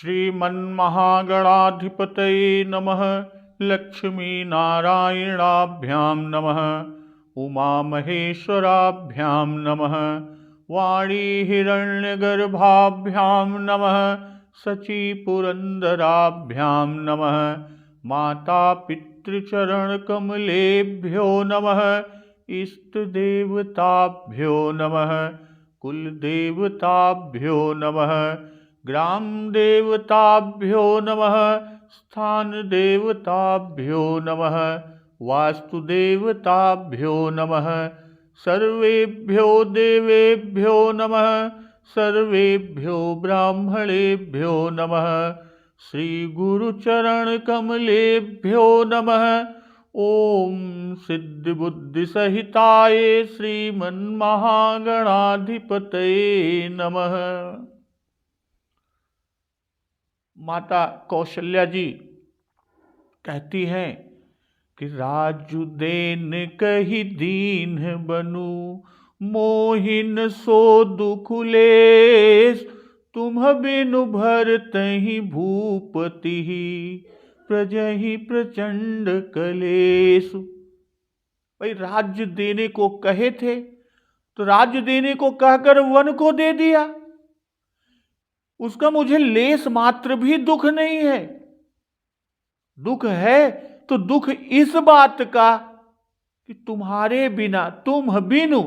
श्रीमन्महागणाधिपतये नमः। लक्ष्मीनारायणाभ्यां नमः। उमामहेश्वराभ्यां नमः। वाणीहिरण्यगर्भाभ्यां नमः। शचीपुरन्दराभ्यां नमः। मातापितृचरणकमलेभ्यो नमः। इष्टदेवताभ्यो नमः। कुलदेवताभ्यो नमः। ग्रामदेवताभ्यो नमः। स्थानदेवताभ्यो नमः। वास्तुदेवताभ्यो नमः। सर्वेभ्यो देवेभ्यो नमः। सर्वेभ्यो ब्राह्मणेभ्यो नमः। श्रीगुरुचरणकमलेभ्यो नमः। ओम सिद्धिबुद्धिसहिताय श्रीमन्महागणाधिपतये नमः। माता कौशल्या जी कहती हैं कि राजु देन कही दीन बनू, मोहिन सो दुख लेस, तुम बिनु भरतहि भूपति, प्रजहि प्रचंड कलेश। भाई राज्य देने को कहे थे तो राज्य देने को कहकर वन को दे दिया, उसका मुझे लेस मात्र भी दुख नहीं है। दुख है तो दुख इस बात का कि तुम्हारे बिना, तुम बिनु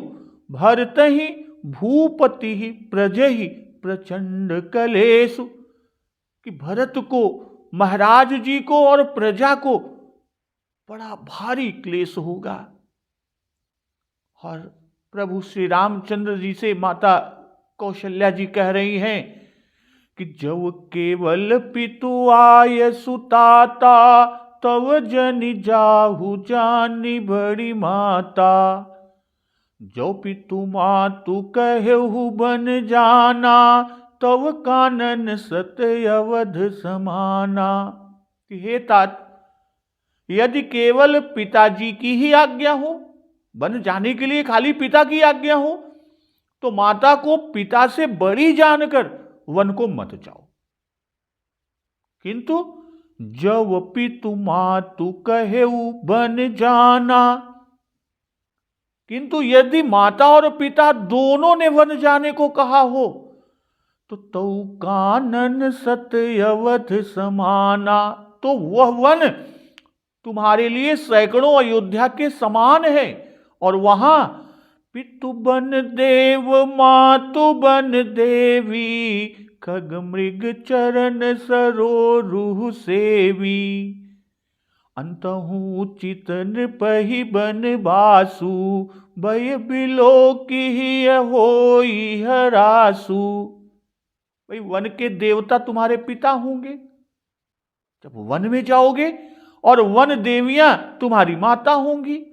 भरतहि भूपति प्रजहि प्रचंड कलेश, कि भरत को, महाराज जी को और प्रजा को बड़ा भारी क्लेश होगा। और प्रभु श्री रामचंद्र जी से माता कौशल्या जी कह रही हैं कि जब केवल पितु आय सुताता, तव जनि जाहु जानी बड़ी माता, जो पितु मातु कहु बन जाना, तव कानन सत्य अवध समाना। हे तात, यदि केवल पिताजी की ही आज्ञा हो, बन जाने के लिए खाली पिता की आज्ञा हो, तो माता को पिता से बड़ी जानकर वन को मत जाओ। किंतु जब पितु मातु कहेउ बन जाना, किंतु यदि माता और पिता दोनों ने वन जाने को कहा हो तो तौ कानन सत्य अवध समाना, तो वह वन तुम्हारे लिए सैकड़ों अयोध्या के समान है। और वहां पितु बन देव मातु बन देवी, खग मृग चरण सरोरुह सेवी, अंतहु चितन पहि बन बासु, भय बिलो की होई हरासु। भाई वन के देवता तुम्हारे पिता होंगे जब वन में जाओगे, और वन देवियां तुम्हारी माता होंगी।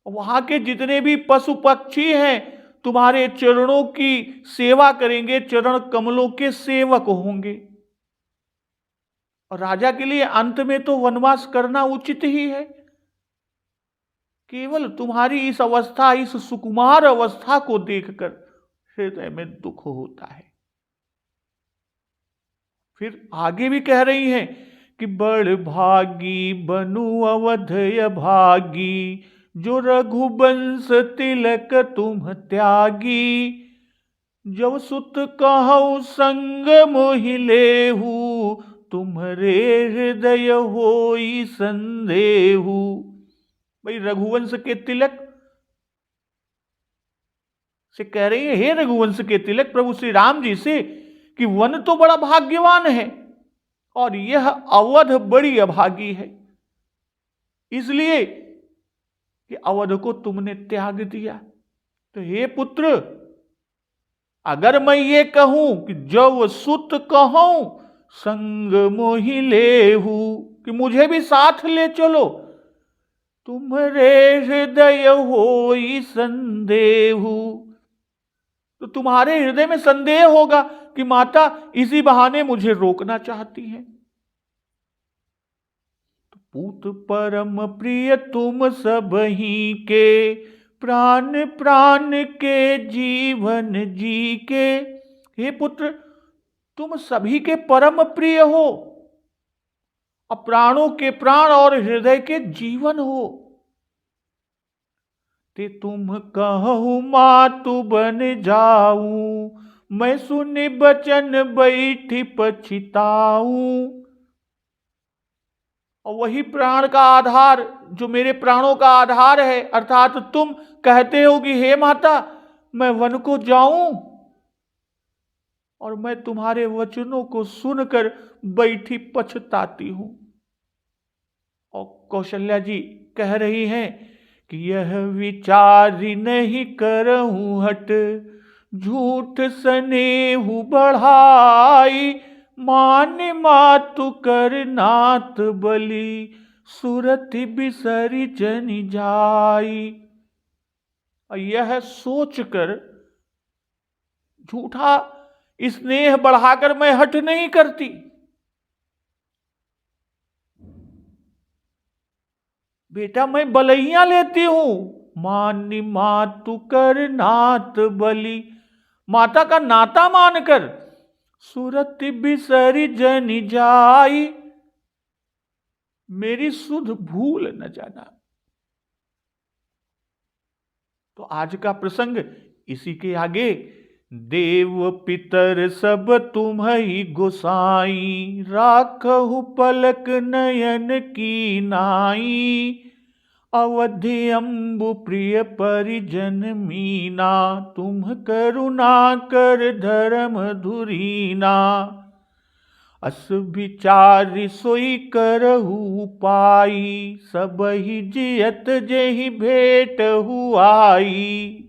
वहां के जितने भी पशु पक्षी हैं तुम्हारे चरणों की सेवा करेंगे, चरण कमलों के सेवक होंगे। और राजा के लिए अंत में तो वनवास करना उचित ही है। केवल तुम्हारी इस अवस्था, इस सुकुमार अवस्था को देखकर हृदय में दुख होता है। फिर आगे भी कह रही हैं कि बड़ भागी बनु अवधय भागी, जो रघुवंश तिलक तुम त्यागी, जब सुत कहु संग मोहि लेहु, तुम्हारे हृदय होई संदेहु। भाई रघुवंश के तिलक से कह रही है, हे रघुवंश के तिलक प्रभु श्री राम जी से, कि वन तो बड़ा भाग्यवान है और यह अवध बड़ी अभागी है, इसलिए कि अवध को तुमने त्याग दिया। तो हे पुत्र, अगर मैं ये कहूं कि जब सुत कहूं संग मोहि लेहु, कि मुझे भी साथ ले चलो, तुम्हारे हृदय होई संदेहु, तो तुम्हारे हृदय में संदेह होगा कि माता इसी बहाने मुझे रोकना चाहती हैं। पूत परम प्रिय तुम सब ही के, प्राण प्राण के जीवन जी के। हे पुत्र, तुम सभी के परम प्रिय हो, प्राणों के प्राण और हृदय के जीवन हो। ते तुम कहो मातु बन जाऊं, मैं सुनि बचन बैठी पछिताऊं। और वही प्राण का आधार, जो मेरे प्राणों का आधार है, अर्थात तुम कहते हो कि हे माता मैं वन को जाऊं, और मैं तुम्हारे वचनों को सुनकर बैठी पछताती हूं। और कौशल्या जी कह रही हैं कि यह विचार नहीं करऊं हट, झूठ स्नेहु बढ़ाई, मान मातु कर नाथ बलि, सुरति बिसरि जनि जाई। यह सोचकर झूठा स्नेह बढ़ाकर मैं हट नहीं करती। बेटा मैं बलैया लेती हूं, मानी मातु कर नाथ बलि, माता का नाता मानकर सुरति बिसरि जनि जाई, मेरी सुध भूल न जाना। तो आज का प्रसंग इसी के आगे, देव पितर सब तुम्हि गोसाई, राखहु पलक नयन की नाई, अवधि अम्बु प्रिय परिजन मीना, तुम करुणा कर धर्म धुरीना, अस विचार सोई करहु पाई, सबहि जियत जेहि भेट हुआई,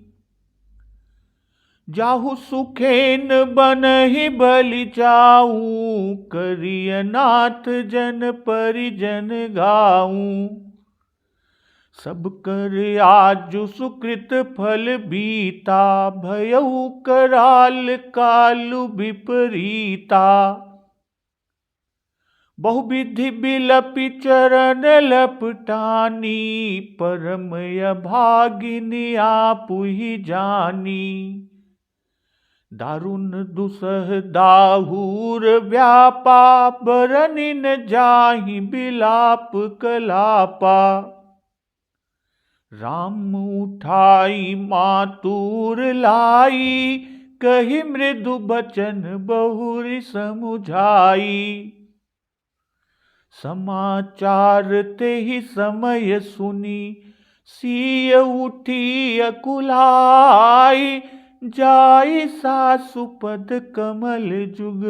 जाहु सुखेन बनहि बलि जाऊं, करिय नाथ जन परिजन गाऊं, सब कर आजु सुकृत फल बीता, भयउ कराल कालु विपरीता, बहुविधि बिलपि चरण लपटानी, परमय भागिनी आपुहि जानी, दारुण दुसह दाहुर व्यापा, बरनि न जाहि बिलाप कलापा, राम उठाई मातुर लाई, कहि मृदु बचन बहुरि समुझाई, समाचार तेहि समय सुनी, सिय उठी अकुलाई, जाई सासुपद कमल जुग,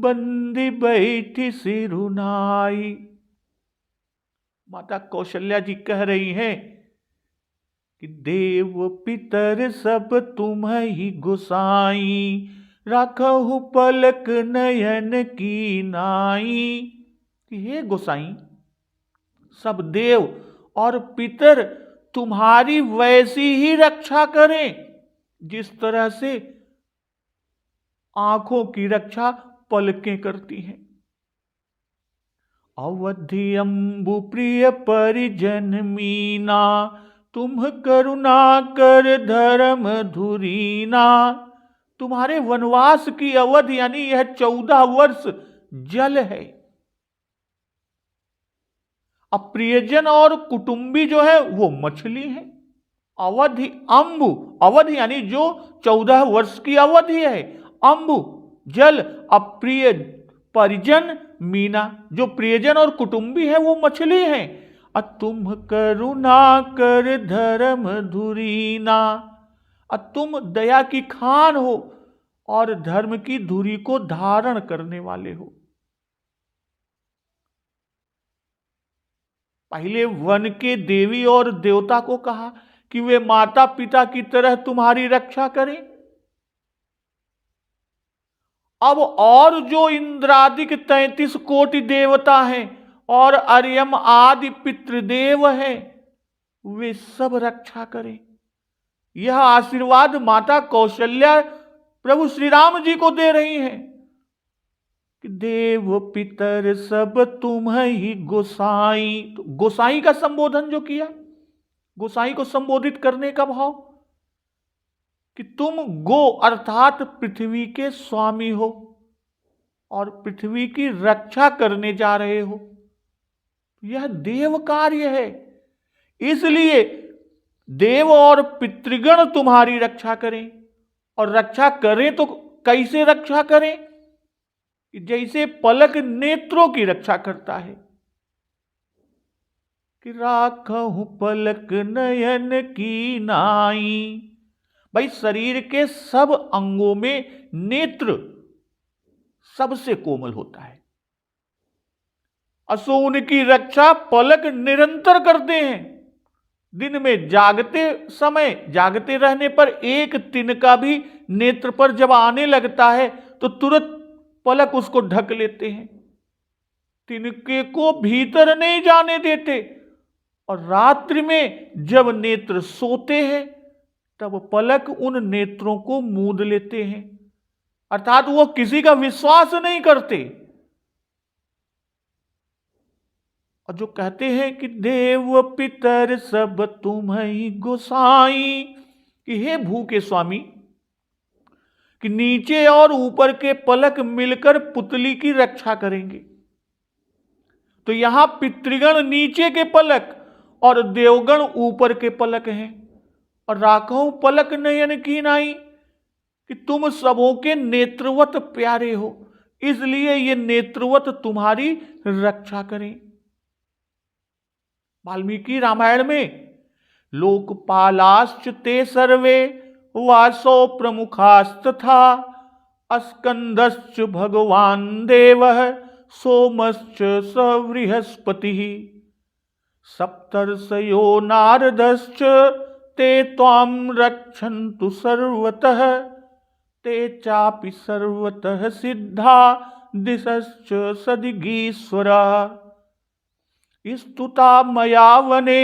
बंदी बैठी सिरुनाई। माता कौशल्या जी कह रही हैं कि देव पितर सब तुम्हि गोसाई, राखहु पलक नयन की नाई। हे गोसाई, सब देव और पितर तुम्हारी वैसी ही रक्षा करें जिस तरह से आंखों की रक्षा पलकें करती हैं। अवधि अम्बु प्रिय परिजन मीना, तुम करुणा कर धर्म धुरीना। तुम्हारे वनवास की अवधि यानी यह 14 वर्ष जल है। अब प्रियजन और कुटुंबी जो है वो मछली है। अवधि अम्बु, अवधि यानी जो 14 वर्ष की अवधि है। अम्बु जल, अप्रिय परिजन मीना, जो प्रियजन और कुटुंबी है वो मछली है। तुम करुणा कर धर्म धुरीना, तुम दया की खान हो और धर्म की धुरी को धारण करने वाले हो। पहले वन के देवी और देवता को कहा कि वे माता पिता की तरह तुम्हारी रक्षा करें। अब और जो इंद्रादिक 33 कोटि देवता हैं और अर्यम आदि पितृदेव हैं, वे सब रक्षा करें। यह आशीर्वाद माता कौशल्या प्रभु श्री राम जी को दे रही हैं कि देव पितर सब तुम्हि गोसाई। तो गोसाई का संबोधन जो किया, गोसाई को संबोधित करने का भाव कि तुम गो अर्थात पृथ्वी के स्वामी हो, और पृथ्वी की रक्षा करने जा रहे हो। यह देव कार्य है, इसलिए देव और पितृगण तुम्हारी रक्षा करें। और रक्षा करें तो कैसे रक्षा करें? जैसे पलक नेत्रों की रक्षा करता है कि राखहु पलक नयन की नाई। भाई, शरीर के सब अंगों में नेत्र सबसे कोमल होता है, असो उनकी रक्षा पलक निरंतर करते हैं। दिन में जागते समय, जागते रहने पर एक तिनका भी नेत्र पर जब आने लगता है तो तुरंत पलक उसको ढक लेते हैं, तिनके को भीतर नहीं जाने देते। और रात्रि में जब नेत्र सोते हैं तब पलक उन नेत्रों को मूंद लेते हैं, अर्थात वो किसी का विश्वास नहीं करते। और जो कहते हैं कि देव पितर सब तुम्हि गोसाई, कि हे भूखे स्वामी, कि नीचे और ऊपर के पलक मिलकर पुतली की रक्षा करेंगे। तो यहां पितृगण नीचे के पलक और देवगण ऊपर के पलक हैं। और राखो पलक नयन की नाई, कि तुम सबों के नेत्रवत प्यारे हो, इसलिए ये नेत्रवत तुम्हारी रक्षा करें। वाल्मीकि रामायण में लोकपालाश्च ते सर्वे वासो प्रमुखास्तथा अस्कंदश्च भगवान देवः सोमश्च स बृहस्पतिः सप्तर्षयो नारदश्च ते त्वां रक्षन्तु सर्वतः ते चापि सर्वतः सिद्धा दिशश्च सदिगीश्वरा स्तुता मया वने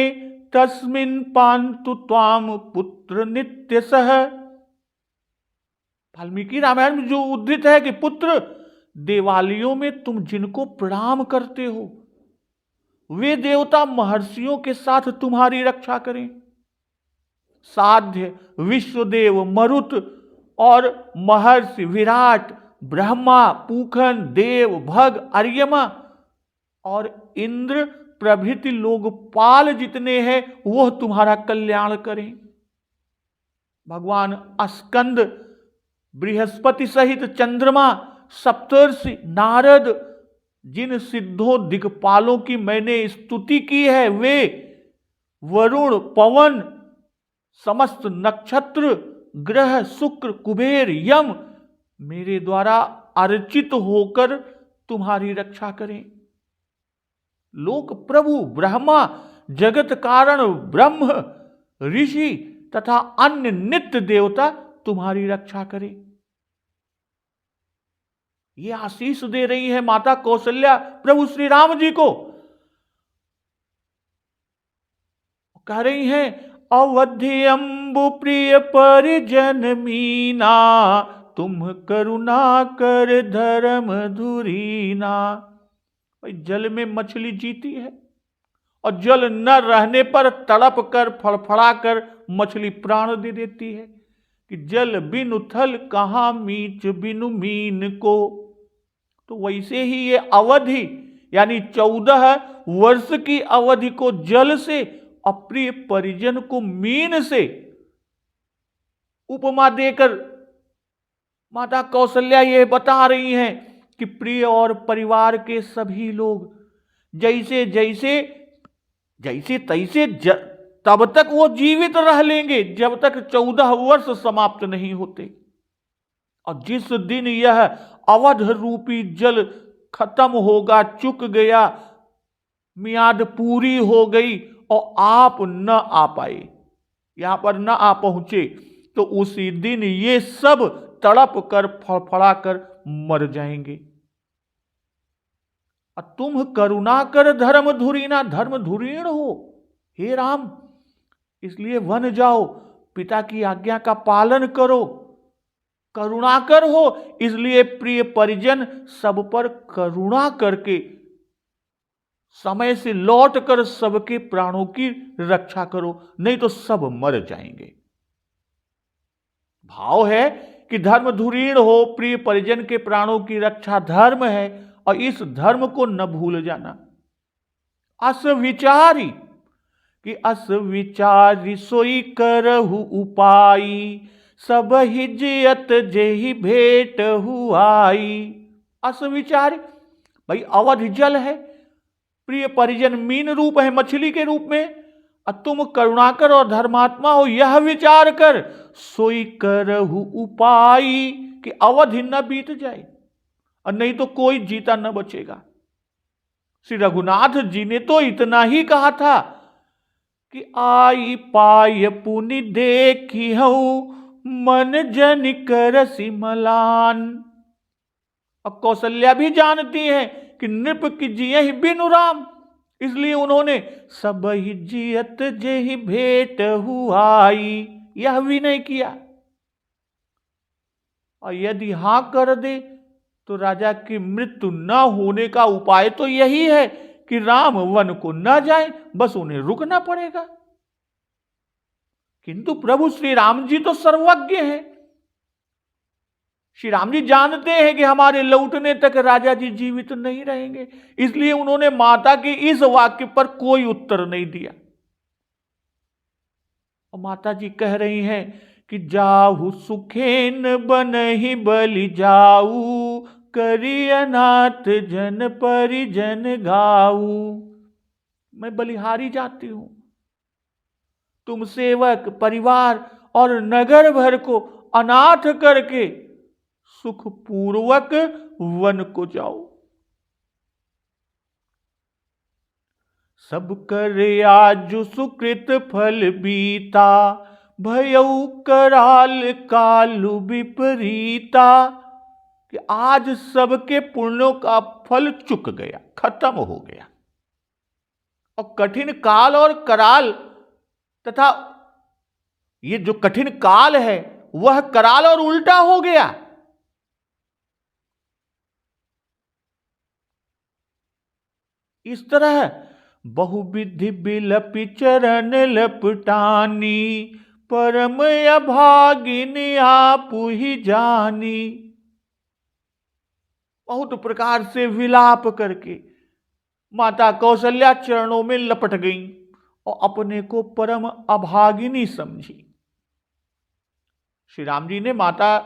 तस्मिन् पान्तु त्वां पुत्र नित्यसः। वाल्मीकि रामायण में जो उद्धृत है कि पुत्र, देवालयों में तुम जिनको प्रणाम करते हो वे देवता महर्षियों के साथ तुम्हारी रक्षा करें। साध्य, विश्वदेव, मरुत और महर्षि विराट, ब्रह्मा, पूखन, देव, भग, अर्यमा और इंद्र प्रभृति लोकपाल जितने हैं वह तुम्हारा कल्याण करें। भगवान अस्कंद, बृहस्पति सहित चंद्रमा, सप्तर्षि, नारद, जिन सिद्धों दिक्पालों की मैंने स्तुति की है, वे वरुण, पवन, समस्त नक्षत्र, ग्रह, शुक्र, कुबेर, यम मेरे द्वारा अर्चित होकर तुम्हारी रक्षा करें। लोक प्रभु ब्रह्मा, जगत कारण ब्रह्म, ऋषि तथा अन्य नित्य देवता तुम्हारी रक्षा करें। ये आशीष दे रही है माता कौशल्या प्रभु श्री राम जी को। कह रही हैं अवधि अम्बु प्रिय परिजन मीना, तुम करुणा कर धर्म धुरीना। भाई, जल में मछली जीती है और जल न रहने पर तड़प कर फड़फड़ा कर मछली प्राण दे देती है कि जल बिनु थल कहां मीच बिनु मीन को। तो वैसे ही ये अवधि यानी 14 वर्ष की अवधि को जल से, अप्रिय परिजन को मीन से उपमा देकर माता कौशल्या ये बता रही हैं कि प्रिय और परिवार के सभी लोग जैसे तैसे तब तक वो जीवित रह लेंगे जब तक 14 वर्ष समाप्त नहीं होते। और जिस दिन यह अवध रूपी जल खत्म होगा, चुक गया, मियाद पूरी हो गई और आप न आ पाए, यहां पर न आ पहुंचे, तो उसी दिन ये सब तड़प कर फड़फड़ा कर मर जाएंगे। और तुम करुणा कर धर्म धुरीना, धर्म धुरीण हो हे राम, इसलिए वन जाओ, पिता की आज्ञा का पालन करो, करुणाकर हो, इसलिए प्रिय परिजन सब पर करुणा करके समय से लौट कर सबके प्राणों की रक्षा करो, नहीं तो सब मर जाएंगे। भाव है कि धर्म धुरीण हो, प्रिय परिजन के प्राणों की रक्षा धर्म है, और इस धर्म को न भूल जाना। अस विचारी कि अस विचारी सोई करहु उपाई, सब हिजयत जेहि भेट हुआई। अस विचारी, भाई अवधि जल है, प्रिय परिजन मीन रूप है, मछली के रूप में, और तुम करुणाकर और धर्मात्मा हो, यह विचार कर सोई करहु उपाई कि अवधि न बीत जाए, और नहीं तो कोई जीता न बचेगा। श्री रघुनाथ जी ने तो इतना ही कहा था कि आई पाय पुनि देखी हूं, मन जन कर सिमलान। अब कौशल्या भी जानती है कि नृप की जियहि बिनु राम, इसलिए उन्होंने सब ही जियत जेहि भेट हुआई यह विनय किया। और यदि हां कर दे तो राजा की मृत्यु न होने का उपाय तो यही है कि राम वन को न जाए, बस उन्हें रुकना पड़ेगा। किंतु प्रभु श्री राम जी तो सर्वज्ञ हैं। श्री राम जी जानते हैं कि हमारे लौटने तक राजा जी जीवित नहीं रहेंगे, इसलिए उन्होंने माता के इस वाक्य पर कोई उत्तर नहीं दिया। और माता जी कह रही हैं कि जाहु सुखेन बनहि बलि जाऊ, करी अनाथ जन परिजन गाऊ। मैं बलिहारी जाती हूं, तुम सेवक परिवार और नगर भर को अनाथ करके सुख पूर्वक वन को जाओ। सब कर आज सुकृत फल बीता, भयउ कराल कालु विपरीता। कि आज सबके पुण्यों का फल चुक गया, खत्म हो गया, और कठिन काल और कराल तथा ये जो कठिन काल है वह कराल और उल्टा हो गया। इस तरह बहुविधि बिलपि चरण लपटानी, परम अभागिनी आपु ही जानी। बहुत प्रकार से विलाप करके माता कौशल्या चरणों में लपट गई और अपने को परम अभागिनी समझी। श्री राम जी ने माता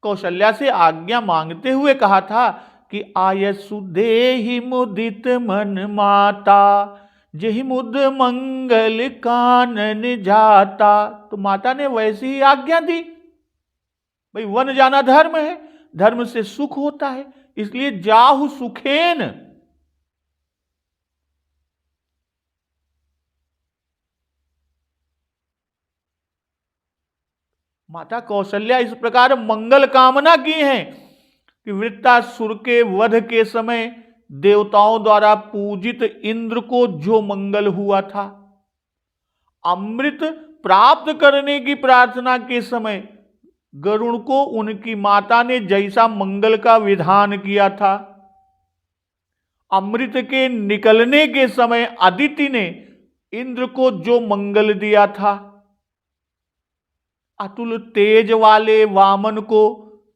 कौशल्या से आज्ञा मांगते हुए कहा था कि आयसु देहि मुदित मन माता, जेहि मुद मंगल कानन जाता। तो माता ने वैसी ही आज्ञा दी। भाई वन जाना धर्म है, धर्म से सुख होता है, इसलिए जाहु सुखेन। माता कौशल्या इस प्रकार मंगल कामना की है कि वृत्तासुर के वध के समय देवताओं द्वारा पूजित इंद्र को जो मंगल हुआ था, अमृत प्राप्त करने की प्रार्थना के समय गरुण को उनकी माता ने जैसा मंगल का विधान किया था, अमृत के निकलने के समय अदिति ने इंद्र को जो मंगल दिया था, अतुल तेज वाले वामन को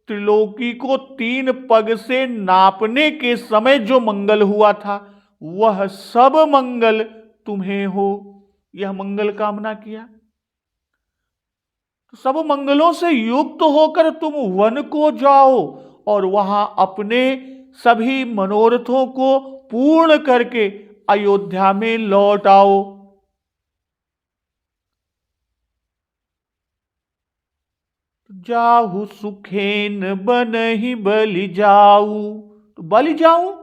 त्रिलोकी को 3 पग से नापने के समय जो मंगल हुआ था, वह सब मंगल तुम्हें हो, यह मंगल कामना किया। तो सब मंगलों से युक्त होकर तुम वन को जाओ और वहां अपने सभी मनोरथों को पूर्ण करके अयोध्या में लौट आओ। जाहु सुखेन बनहि बलि जाऊ। तो बलि जाऊं,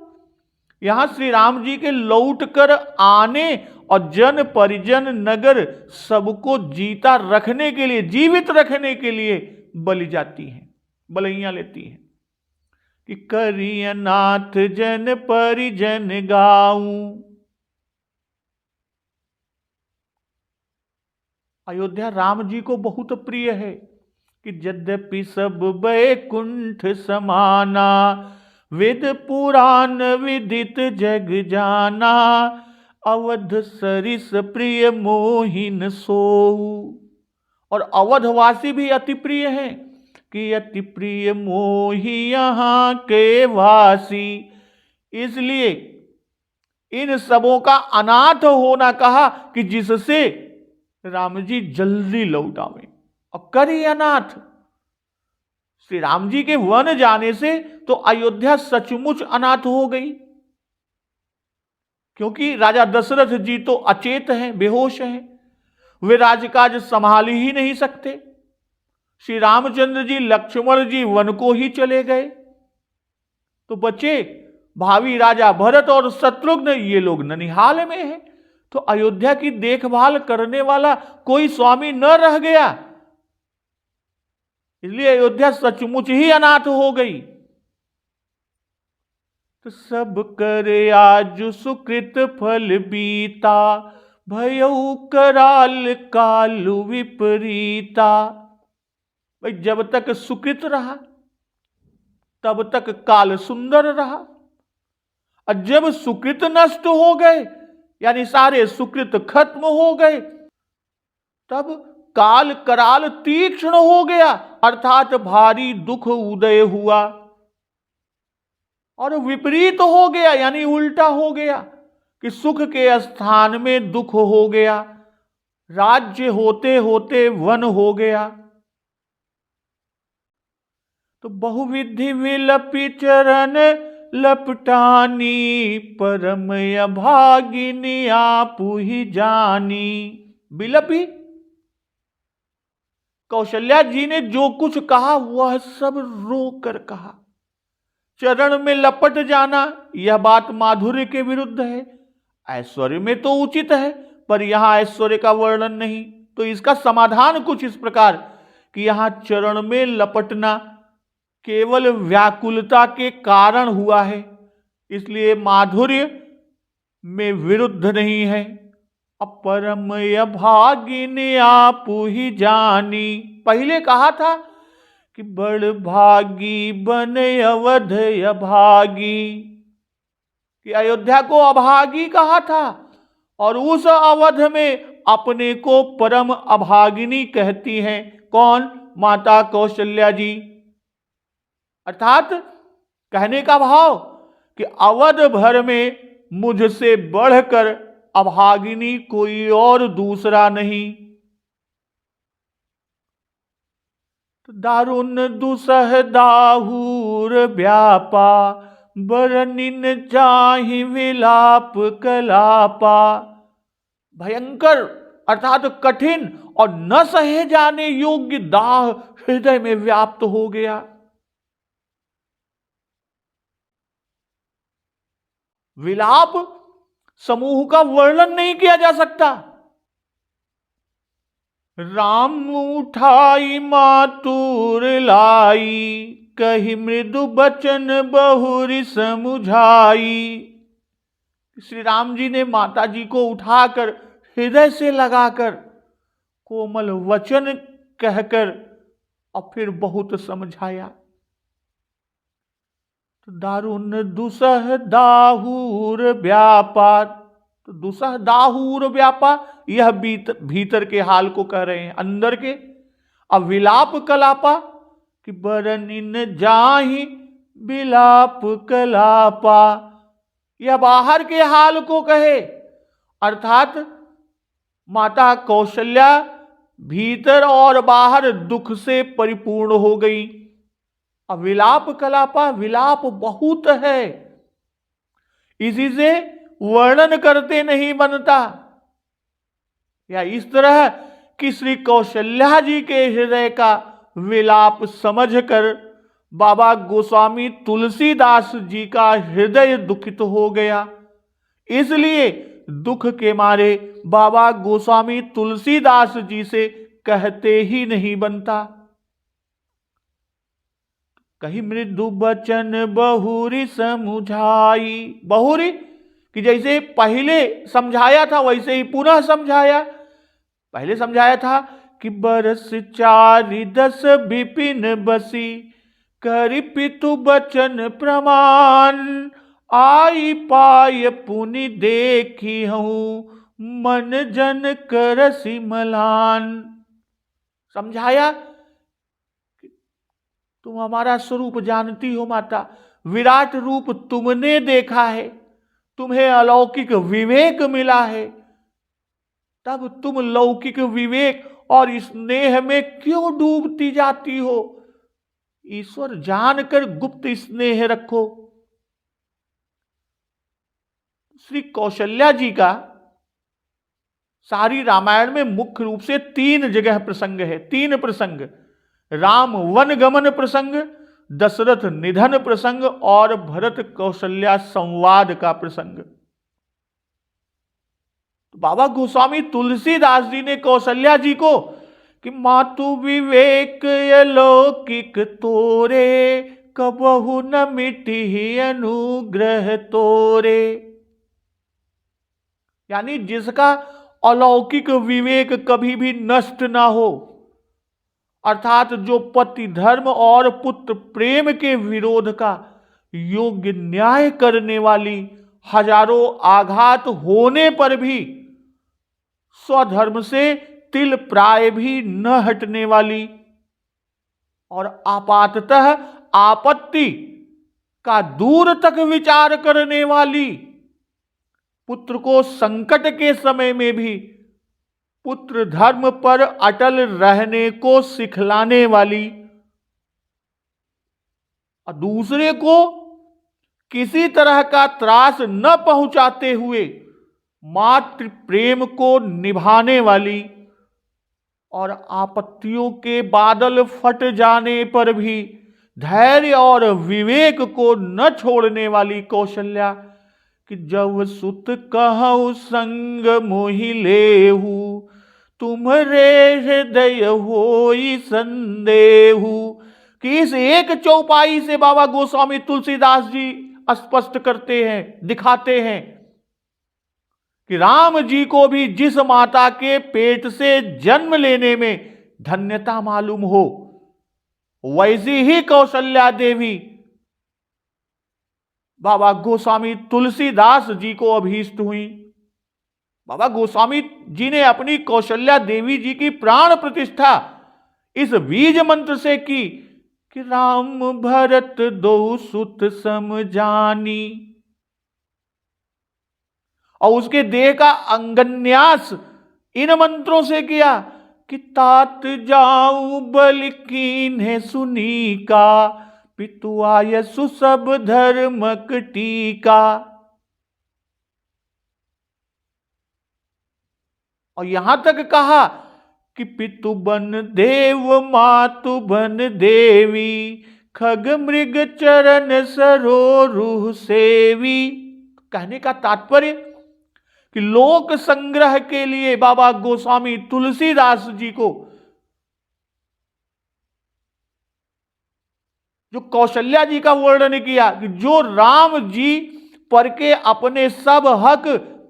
यहां श्री राम जी के लौट कर आने और जन परिजन नगर सबको जीता रखने के लिए, जीवित रखने के लिए बलि जाती हैं, बलैयां लेती हैं कि करिय नाथ जन परिजन गाऊं। अयोध्या राम जी को बहुत प्रिय है कि यद्यपि सब बैकुंठ समाना, वेद पुराण विदित जग जाना, अवध सरिस प्रिय मोहिन सोऊ। और अवधवासी भी अति प्रिय हैं कि अति प्रिय मोहि यहाँ के वासी। इसलिए इन सबों का अनाथ होना कहा कि जिससे राम जी जल्दी लौट आवे। और करी अनाथ, श्री राम जी के वन जाने से तो अयोध्या सचमुच अनाथ हो गई, क्योंकि राजा दशरथ जी तो अचेत हैं, बेहोश हैं, वे राजकाज संभाल ही नहीं सकते। श्री रामचंद्र जी, लक्ष्मण जी वन को ही चले गए, तो बचे भावी राजा भरत और शत्रुघ्न, ये लोग ननिहाल में हैं। तो अयोध्या की देखभाल करने वाला कोई स्वामी न रह गया, इसलिए अयोध्या सचमुच ही अनाथ हो गई। तो सब करे आज सुकृत फल बीता, भयउ कराल कालु विपरीता। भाई जब तक सुकृत रहा तब तक काल सुंदर रहा, और जब सुकृत नष्ट हो गए, यानी सारे सुकृत खत्म हो गए, तब काल कराल तीक्ष्ण हो गया, अर्थात भारी दुख उदय हुआ और विपरीत हो गया, यानी उल्टा हो गया कि सुख के स्थान में दुख हो गया, राज्य होते होते वन हो गया। तो बहुविधि विलपि चरण लपटानी, परम अभागिनी आपु ही जानी। विलपि, कौशल्या जी ने जो कुछ कहा वह सब रो कर कहा। चरण में लपट जाना, यह बात माधुर्य के विरुद्ध है। ऐश्वर्य में तो उचित है, पर यहां ऐश्वर्य का वर्णन नहीं। तो इसका समाधान कुछ इस प्रकार कि यहां चरण में लपटना केवल व्याकुलता के कारण हुआ है, इसलिए माधुर्य में विरुद्ध नहीं है। अपरम अभागिनी आपु ही जानी, पहले कहा था कि बड़ भागी बने अवध अभागी, कि अयोध्या को अभागी कहा था, और उस अवध में अपने को परम अभागिनी कहती हैं। कौन? माता कौशल्या जी। अर्थात कहने का भाव कि अवध भर में मुझसे बढ़कर अभागिनी कोई और दूसरा नहीं। तो दारुण दुसह दाहूर व्यापा, बरनिन चाहि विलाप कलापा। भयंकर अर्थात कठिन और न सहे जाने योग्य दाह हृदय में व्याप्त हो गया। विलाप समूह का वर्णन नहीं किया जा सकता। राम उठाई मातुर लाई, कही मृदु बचन बहुरी समुझाई। श्री राम जी ने माता जी को उठाकर हृदय से लगाकर कोमल वचन कहकर और फिर बहुत समझाया। तो दारुण दुसह दाहूर व्यापा, तो दुसह दाहूर व्यापा, यह भीतर के हाल को कह रहे हैं, अंदर के। अब विलाप कलापा कि बरनिन जाहि विलाप कलापा, यह बाहर के हाल को कहे, अर्थात माता कौशल्या भीतर और बाहर दुख से परिपूर्ण हो गई। अब विलाप कलापा, विलाप बहुत है, इसी से वर्णन करते नहीं बनता। या इस तरह कि श्री कौशल्या जी के हृदय का विलाप समझकर बाबा गोस्वामी तुलसीदास जी का हृदय दुखित हो गया, इसलिए दुख के मारे बाबा गोस्वामी तुलसीदास जी से कहते ही नहीं बनता। कही मृदु बचन बहुरी समुझाई, बहुरी कि जैसे पहले समझाया था वैसे ही पुनः समझाया। पहले समझाया था कि बरस 4 विपिन बसी, करि पितु बचन प्रमाण, आई पाय पुनि देखी हूं, मन जन करसी मलान। समझाया तुम हमारा स्वरूप जानती हो माता, विराट रूप तुमने देखा है, तुम्हें अलौकिक विवेक मिला है, तब तुम लौकिक विवेक और स्नेह में क्यों डूबती जाती हो? ईश्वर जानकर गुप्त स्नेह रखो। श्री कौशल्या जी का सारी रामायण में मुख्य रूप से 3 जगह प्रसंग है, 3 प्रसंग, राम वन गमन प्रसंग, दशरथ निधन प्रसंग और भरत कौशल्या संवाद का प्रसंग। तो बाबा गोस्वामी तुलसीदास जी ने कौशल्या जी को कि मातु विवेक अलौकिक तोरे, कबहु न मिटी अनुग्रह तोरे, यानी जिसका अलौकिक विवेक कभी भी नष्ट ना हो, अर्थात जो पति धर्म और पुत्र प्रेम के विरोध का योग्य न्याय करने वाली, हजारों आघात होने पर भी स्वधर्म से तिल प्राय भी न हटने वाली और आपाततः आपत्ति का दूर तक विचार करने वाली, पुत्र को संकट के समय में भी पुत्र धर्म पर अटल रहने को सिखलाने वाली और दूसरे को किसी तरह का त्रास न पहुंचाते हुए मातृ प्रेम को निभाने वाली और आपत्तियों के बादल फट जाने पर भी धैर्य और विवेक को न छोड़ने वाली कौशल्या कि जब सुत कहु संग मोहि लेहु, तुम्हरे हृदय होई संदेहु। कि इस एक चौपाई से बाबा गोस्वामी तुलसीदास जी स्पष्ट करते हैं, दिखाते हैं कि राम जी को भी जिस माता के पेट से जन्म लेने में धन्यता मालूम हो, वैसी ही कौशल्या देवी बाबा गोस्वामी तुलसीदास जी को अभीष्ट हुई। बाबा गोस्वामी जी ने अपनी कौशल्या देवी जी की प्राण प्रतिष्ठा इस बीज मंत्र से की कि राम भरत दो सुत सम जानी, और उसके देह का अंगन्यास इन मंत्रों से किया कि तात जाऊ बल कीन्हे सुनी का, पितु आयसु सब धर्मक टीका। और यहां तक कहा कि पितु बन देव मातु बन देवी, खग मृग चरण सरोरुह सेवी। कहने का तात्पर्य कि लोक संग्रह के लिए बाबा गोस्वामी तुलसीदास जी को जो कौशल्या जी का वर्णन किया कि जो राम जी पर के अपने सब हक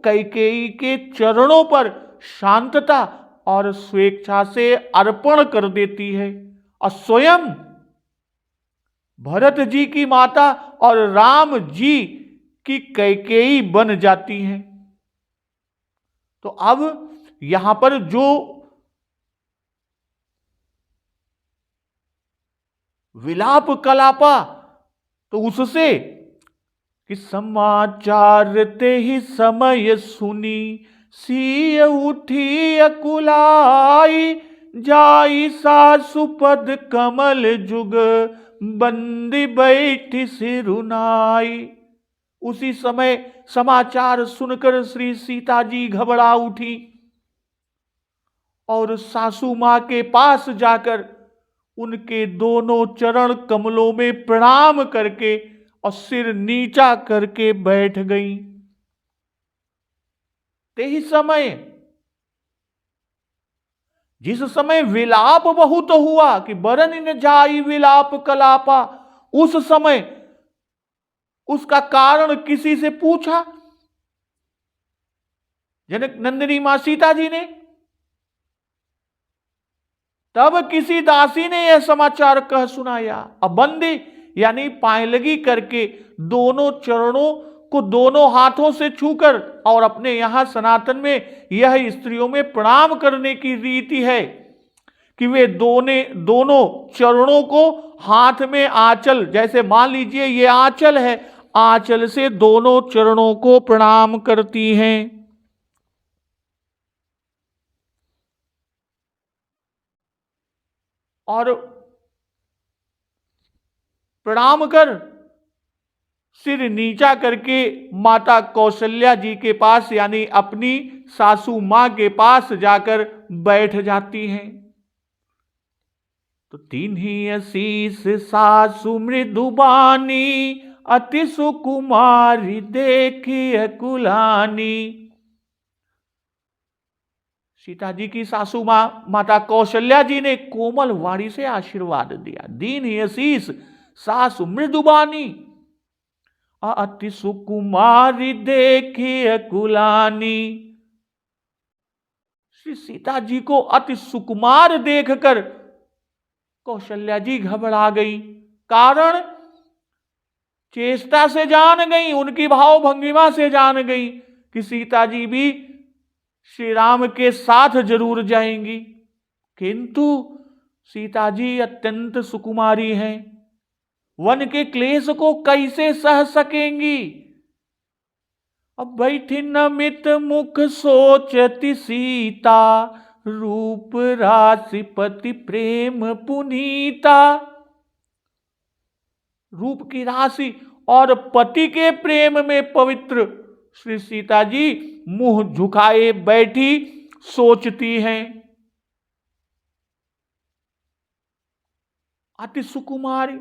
कैकेयी के चरणों पर शांतता और स्वेच्छा से अर्पण कर देती है और स्वयं भरत जी की माता और राम जी की कैकेयी बन जाती हैं। तो अब यहां पर जो विलाप कलापा, तो उससे कि समाचार ते ही समय सुनी, सिय उठी अकुलाई, जाई सासुपद कमल जुग, बंदी बैठी सिरुनाई। उसी समय समाचार सुनकर श्री सीता जी घबरा उठी और सासू मां के पास जाकर उनके दोनों चरण कमलों में प्रणाम करके और सिर नीचा करके बैठ गई। ते ही समय जिस समय विलाप बहुत हुआ कि बरन न जाई विलाप कलापा, उस समय उसका कारण किसी से पूछा जनक नंदिनी मां सीता जी ने, तब किसी दासी ने यह समाचार कह सुनाया। अब बंदी यानी पायलगी करके दोनों चरणों को दोनों हाथों से छूकर, और अपने यहां सनातन में यह स्त्रियों में प्रणाम करने की रीति है कि वे दोनों चरणों को हाथ में आंचल, जैसे मान लीजिए ये आंचल है, आंचल से दोनों चरणों को प्रणाम करती हैं। और प्रणाम कर सिर नीचा करके माता कौशल्या जी के पास यानी अपनी सासू मां के पास जाकर बैठ जाती हैं। तो तिन्हीं असीस सासु मृदुबानी, अति सुकुमारी देखी कुलानी। सीता जी की सासू मां माता कौशल्या जी ने कोमल वाणी से आशीर्वाद दिया। दीन ही असीस सासु मृदुबानी, अति सुकुमारी देखी कुलानी। श्री सीता जी को अति सुकुमार देखकर कौशल्या जी घबरा गई। कारण चेष्टा से जान गई, उनकी भाव भंगिमा से जान गई कि सीता जी भी श्री राम के साथ जरूर जाएंगी। किंतु सीता जी अत्यंत सुकुमारी हैं, वन के क्लेश को कैसे सह सकेंगी। अब बैठी नमित मुख सोचती सीता, रूप राशिपति प्रेम पुनीता। रूप की राशि और पति के प्रेम में पवित्र श्री सीता जी मुंह झुकाए बैठी सोचती हैं। अति सुकुमारी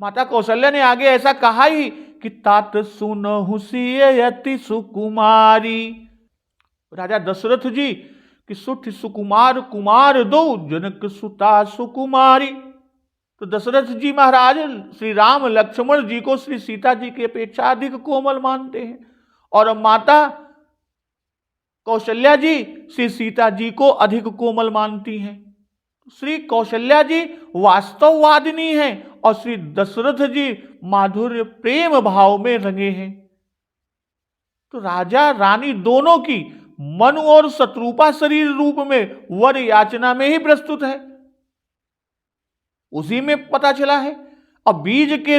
माता कौशल्या ने आगे ऐसा कहा ही कि तात सुनहु सिय अति सुकुमारी। राजा दशरथ जी कि सुठ सुकुमार कुमार दो, जनक सुता सुकुमारी। तो दशरथ जी महाराज श्री राम लक्ष्मण जी को श्री सीता जी की अपेक्षा अधिक कोमल मानते हैं, और माता कौशल्या जी श्री सीता जी को अधिक कोमल मानती हैं। श्री कौशल्या जी वास्तववादिनी हैं और श्री दशरथ जी माधुर्य प्रेम भाव में रंगे हैं। तो राजा रानी दोनों की मनु और शत्रुपा शरीर रूप में वर याचना में ही प्रस्तुत है, उसी में पता चला है। अब बीज के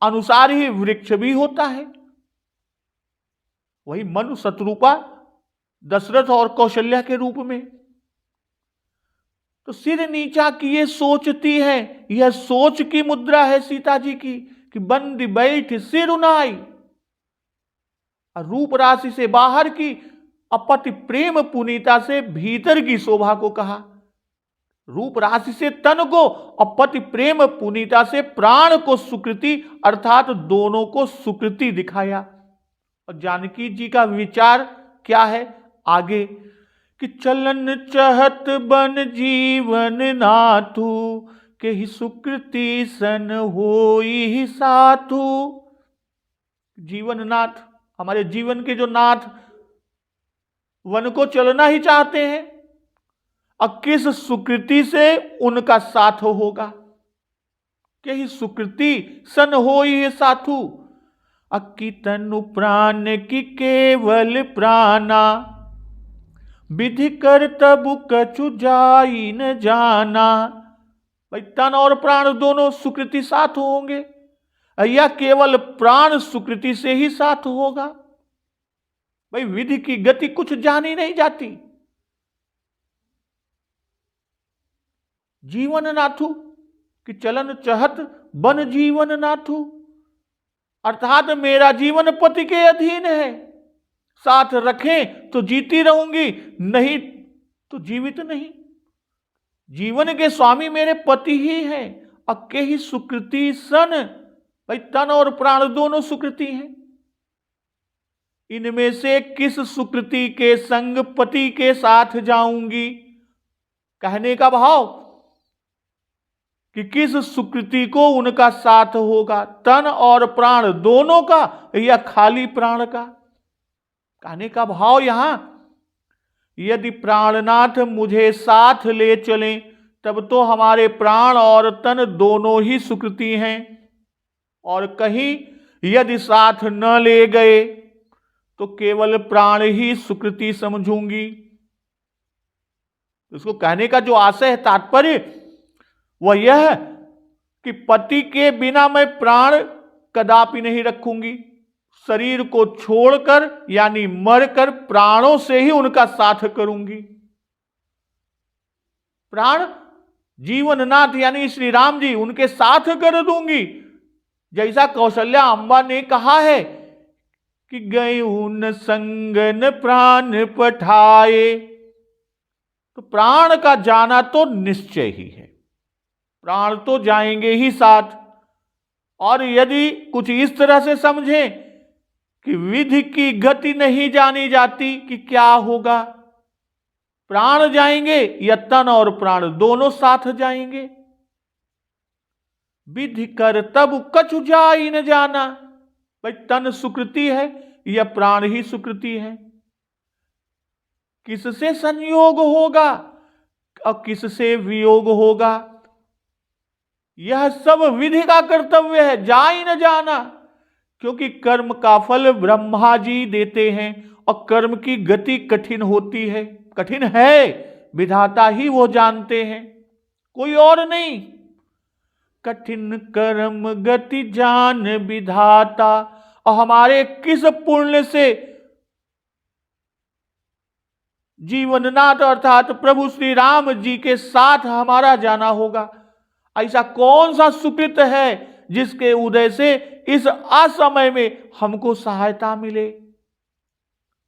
अनुसार ही वृक्ष भी होता है। वही मनु शत्रुपा दशरथ और कौशल्या के रूप में। तो सिर नीचा किए सोचती है, यह सोच की मुद्रा है सीता जी की कि बंदी बैठ सिर उनाई। रूप राशि से बाहर की, अपति प्रेम पुनीता से भीतर की शोभा को कहा। रूप राशि से तन को, अपति प्रेम पुनीता से प्राण को सुकृति अर्थात दोनों को सुकृति दिखाया। और जानकी जी का विचार क्या है आगे कि चलन चहत बन जीवन नाथु, के ही सुकृति सन होई साथु। जीवन नाथ, हमारे जीवन के जो नाथ वन को चलना ही चाहते हैं, अब किस सुकृति से उनका साथ होगा। के ही सुकृति सन होई साथु, अक्की तनु प्राण की केवल प्राणा, विधि कर तबु कछु जाई न जाना। भाई तन और प्राण दोनों सुकृति साथ होंगे या केवल प्राण सुकृति से ही साथ होगा। भाई विधि की गति कुछ जानी नहीं जाती। जीवन नाथु कि चलन चहत बन जीवन नाथु, अर्थात मेरा जीवन पति के अधीन है, साथ रखें तो जीती रहूंगी, नहीं तो जीवित नहीं। जीवन के स्वामी मेरे पति ही हैं। अक्के ही सुकृति सन, भाई तन और प्राण दोनों सुकृति हैं। इनमें से किस सुकृति के संग पति के साथ जाऊंगी। कहने का भाव कि किस सुकृति को उनका साथ होगा, तन और प्राण दोनों का या खाली प्राण का। कहने का भाव यहां यदि प्राणनाथ मुझे साथ ले चलें तब तो हमारे प्राण और तन दोनों ही सुकृति हैं, और कहीं यदि साथ न ले गए तो केवल प्राण ही सुकृति समझूंगी। इसको कहने का जो आशय है, तात्पर्य वह यह है कि पति के बिना मैं प्राण कदापि नहीं रखूंगी। शरीर को छोड़कर यानी मरकर प्राणों से ही उनका साथ करूंगी। प्राण जीवननाथ यानी श्री राम जी उनके साथ कर दूंगी। जैसा कौशल्या अम्बा ने कहा है कि गए उन संगन प्राण पठाए, तो प्राण का जाना तो निश्चय ही है, प्राण तो जाएंगे ही साथ। और यदि कुछ इस तरह से समझें कि विधि की गति नहीं जानी जाती कि क्या होगा, प्राण जाएंगे या तन और प्राण दोनों साथ जाएंगे। विधि कर तब कछु जाई न जाना, भाई तन सुकृति है या प्राण ही सुकृति है, किससे संयोग होगा और किससे वियोग होगा, यह सब विधि का कर्तव्य है, जाई न जाना। क्योंकि कर्म का फल ब्रह्मा जी देते हैं और कर्म की गति कठिन होती है, कठिन है, विधाता ही वो जानते हैं, कोई और नहीं। कठिन कर्म गति जान विधाता, और हमारे किस पुण्य से जीवननाथ अर्थात प्रभु श्री राम जी के साथ हमारा जाना होगा। ऐसा कौन सा सुकृत है जिसके उदय से इस असमय में हमको सहायता मिले।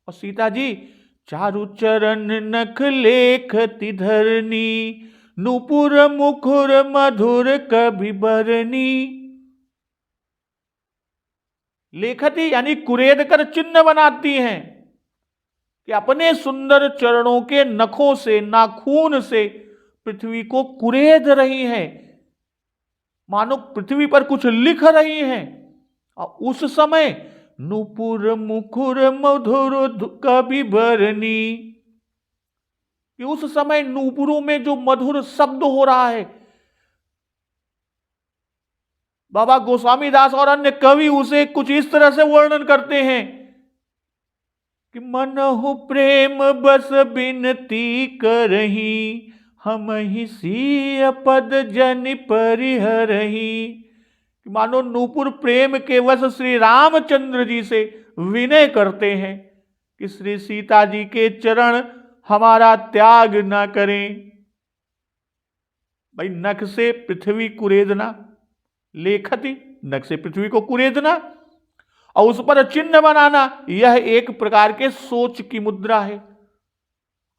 और सीता जी चारु चरण नख लेखति धरनी, नूपुर मुखुर मधुर कभी बरनी। लेखती यानी कुरेद कर चिन्ह बनाती हैं कि अपने सुंदर चरणों के नखों से, नाखून से पृथ्वी को कुरेद रही हैं, मानो पृथ्वी पर कुछ लिख रही हैं। और उस समय नूपुर मुखुर मधुर कभी बरनी, कि उस समय नूपुरों में जो मधुर शब्द हो रहा है, बाबा गोस्वामी दास और अन्य कवि उसे कुछ इस तरह से वर्णन करते हैं कि मनहु प्रेम बस बिनती करही, हम ही सीय पद जनि परिहरही। मानो नूपुर प्रेम के वश श्री रामचंद्र जी से विनय करते हैं कि श्री सीता जी के चरण हमारा त्याग ना करें। भाई नख से पृथ्वी कुरेदना, लेखती नख से पृथ्वी को कुरेदना और उस पर चिन्ह बनाना, यह एक प्रकार के सोच की मुद्रा है।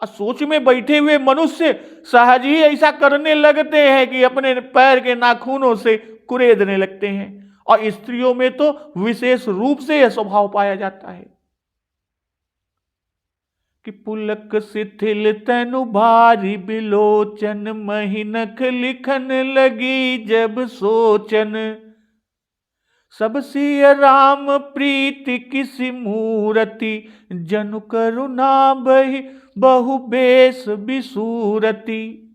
और सोच में बैठे हुए मनुष्य सहज ही ऐसा करने लगते हैं कि अपने पैर के नाखूनों से कुरेदने लगते हैं। और स्त्रियों में तो विशेष रूप से यह स्वभाव पाया जाता है कि पुलक शिथिल तनु भारी बिलोचन, महीनख लिखन लगी जब सोचन। सब सिय राम प्रीति किसी मूरति, जनु करुणा बही बहु बेस बिसूरति।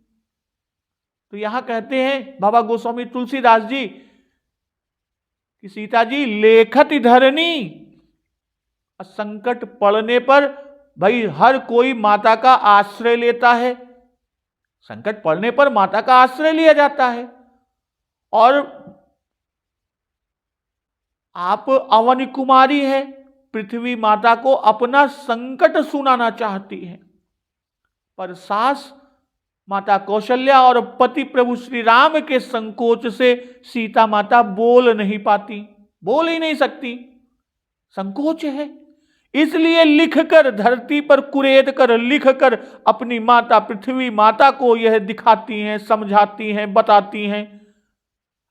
तो यहां कहते हैं बाबा गोस्वामी तुलसीदास जी कि सीता जी लेखति धरनी, संकट पड़ने पर भाई हर कोई माता का आश्रय लेता है, संकट पड़ने पर माता का आश्रय लिया जाता है। और आप अवनी कुमारी है, पृथ्वी माता को अपना संकट सुनाना चाहती है, पर सास माता कौशल्या और पति प्रभु श्री राम के संकोच से सीता माता बोल नहीं पाती, बोल ही नहीं सकती, संकोच है। इसलिए लिखकर धरती पर कुरेद कर लिखकर अपनी माता पृथ्वी माता को यह दिखाती हैं, समझाती हैं, बताती हैं।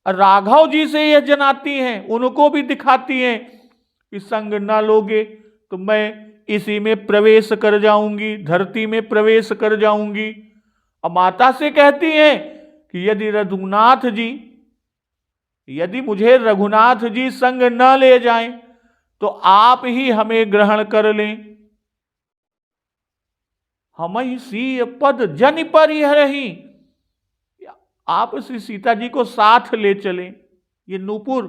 राघव जी से यह जनाती हैं, उनको भी दिखाती हैं कि संग ना लोगे तो मैं इसी में प्रवेश कर जाऊंगी, धरती में प्रवेश कर जाऊंगी। और माता से कहती हैं कि यदि मुझे रघुनाथ जी संग न ले जाएं तो आप ही हमें ग्रहण कर लें, हम ही सीय पद जनि परिहरहि, आप श्री सीता जी को साथ ले चलें। ये नूपुर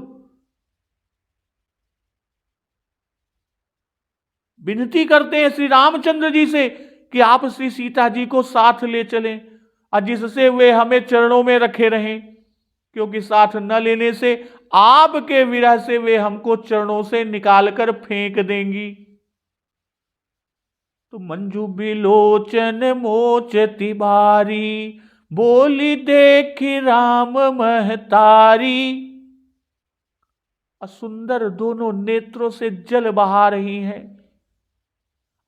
विनती करते हैं श्री रामचंद्र जी से कि आप श्री सीता जी को साथ ले चलें और जिससे वे हमें चरणों में रखे रहें, क्योंकि साथ न लेने से आपके विरह से वे हमको चरणों से निकालकर फेंक देंगी। तो मंजू बिलोचन मोचती बारी, बोली देखी राम महतारी। सुंदर दोनों नेत्रों से जल बहा रही हैं।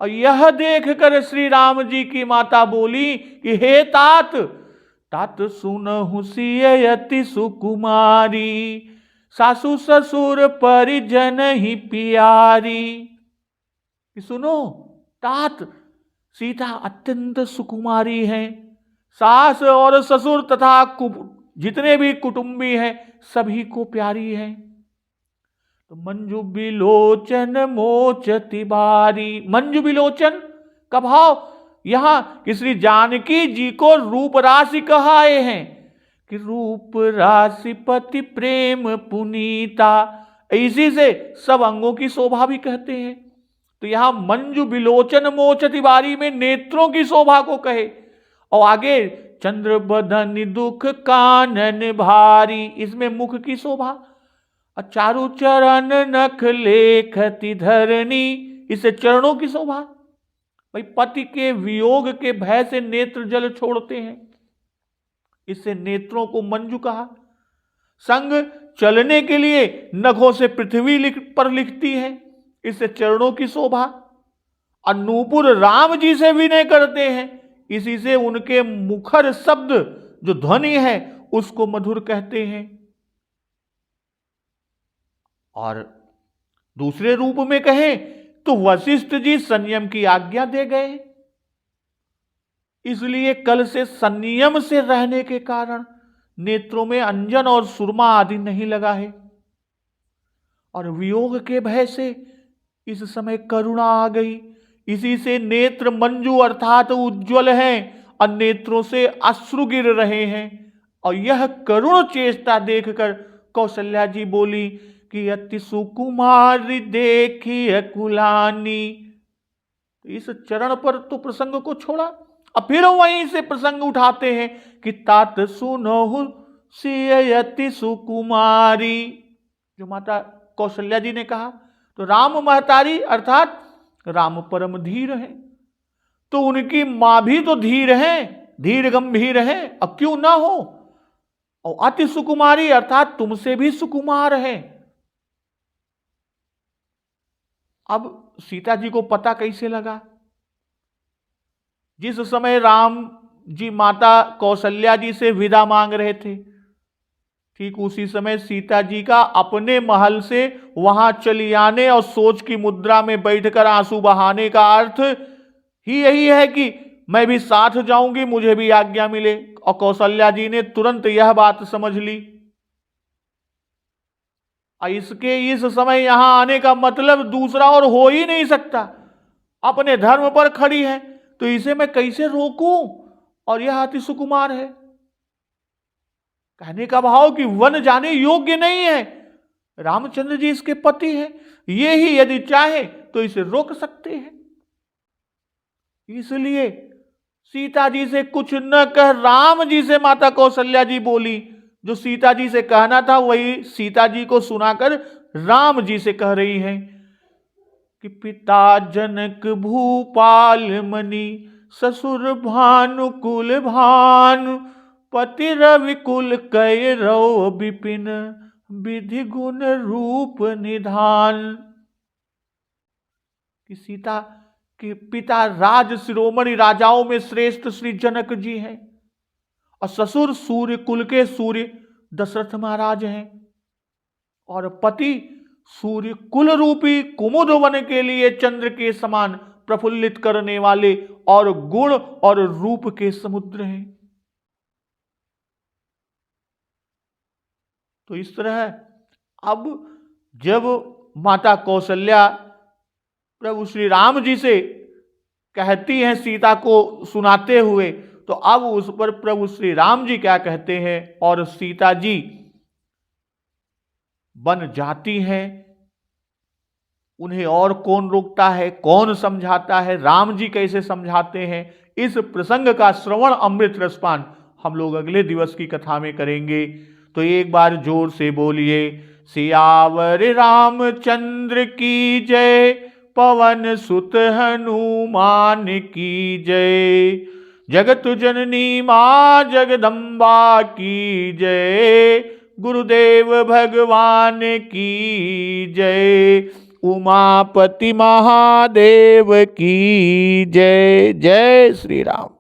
और यह देखकर श्री राम जी की माता बोली कि हे तात, तात सुनहु सियति सुकुमारी, सासु ससुर परिजन ही प्यारी। सुनो तात, सीता अत्यंत सुकुमारी है, सास और ससुर तथा जितने भी कुटुंबी हैं सभी को प्यारी है। तो मंजू बिलोचन मोचती बारी, मंजू बिलोचन का भाव यहां कि श्री जानकी जी को रूप राशि कहाए हैं कि रूप राशि पति प्रेम पुनीता, इसी से सब अंगों की शोभा भी कहते हैं। तो यहां मंजू बिलोचन मोचती बारी में नेत्रों की शोभा को कहे, और आगे चंद्र बदन दुख कानन भारी, इसमें मुख की शोभा। चारु चरण नख लेखति धरणी, इसे चरणों की शोभा। भाई पति के वियोग के भय से नेत्र जल छोड़ते हैं, इससे नेत्रों को मंजू कहा। संग चलने के लिए नखों से पृथ्वी पर लिखती है, इससे चरणों की शोभा। और नूपुर राम जी से विनय करते हैं, इसी से उनके मुखर शब्द जो ध्वनि है उसको मधुर कहते हैं। और दूसरे रूप में कहें तो वशिष्ठ जी संयम की आज्ञा दे गए, इसलिए कल से संयम से रहने के कारण नेत्रों में अंजन और सुरमा आदि नहीं लगा है। और वियोग के भय से इस समय करुणा आ गई, इसी से नेत्र मंजू अर्थात उज्ज्वल हैं और नेत्रों से अश्रु गिर रहे हैं। और यह करुण चेष्टा देखकर कौशल्या जी बोली कि अति सुकुमारी देखी अकुलानी। इस चरण पर तो प्रसंग को छोड़ा, अब फिर वहीं से प्रसंग उठाते हैं कि तात सुनहु सियति सुकुमारी, जो माता कौशल्या जी ने कहा। तो राम महतारी अर्थात राम परम धीर है, तो उनकी मां भी तो धीर है, धीर गंभीर है, अब क्यों ना हो। और अति सुकुमारी अर्थात तुमसे भी सुकुमार है। अब सीता जी को पता कैसे लगा? जिस समय राम जी माता कौशल्या जी से विदा मांग रहे थे, ठीक उसी समय सीता जी का अपने महल से वहां चली आने और सोच की मुद्रा में बैठकर आंसू बहाने का अर्थ ही यही है कि मैं भी साथ जाऊंगी, मुझे भी आज्ञा मिले। और कौशल्या जी ने तुरंत यह बात समझ ली। इसके इस समय यहां आने का मतलब दूसरा और हो ही नहीं सकता, अपने धर्म पर खड़ी है तो इसे मैं कैसे रोकूं, और यह अति सुकुमार है। कहने का भाव कि वन जाने योग्य नहीं है, रामचंद्र जी इसके पति हैं, ये ही यदि चाहे तो इसे रोक सकते हैं। इसलिए सीता जी से कुछ न कह राम जी से माता कौशल्या जी बोली, जो सीता जी से कहना था वही सीता जी को सुनाकर राम जी से कह रही हैं कि पिता जनक भूपाल मणि, ससुर भानुकुल भानु, पति रविकुल कैरव विपिन, विधि गुण रूप निधान। कि सीता के पिता राज शिरोमणि राजाओं में श्रेष्ठ श्री जनक जी हैं, और ससुर सूर्य कुल के सूर्य दशरथ महाराज हैं, और पति सूर्य कुल रूपी कुमुद वन के लिए चंद्र के समान प्रफुल्लित करने वाले और गुण और रूप के समुद्र हैं। तो इस तरह अब जब माता कौशल्या प्रभु श्री राम जी से कहती हैं सीता को सुनाते हुए, तो अब उस पर प्रभु श्री राम जी क्या कहते हैं, और सीता जी बन जाती हैं उन्हें और कौन रोकता है, कौन समझाता है, राम जी कैसे समझाते हैं, इस प्रसंग का श्रवण अमृत रसपान हम लोग अगले दिवस की कथा में करेंगे। तो एक बार जोर से बोलिए, सियावर रामचंद्र की जय, पवन सुत हनुमान की जय, जगत जननी मां जगदम्बा की जय, गुरुदेव भगवान की जय, उमापति महादेव की जय। जय श्री राम।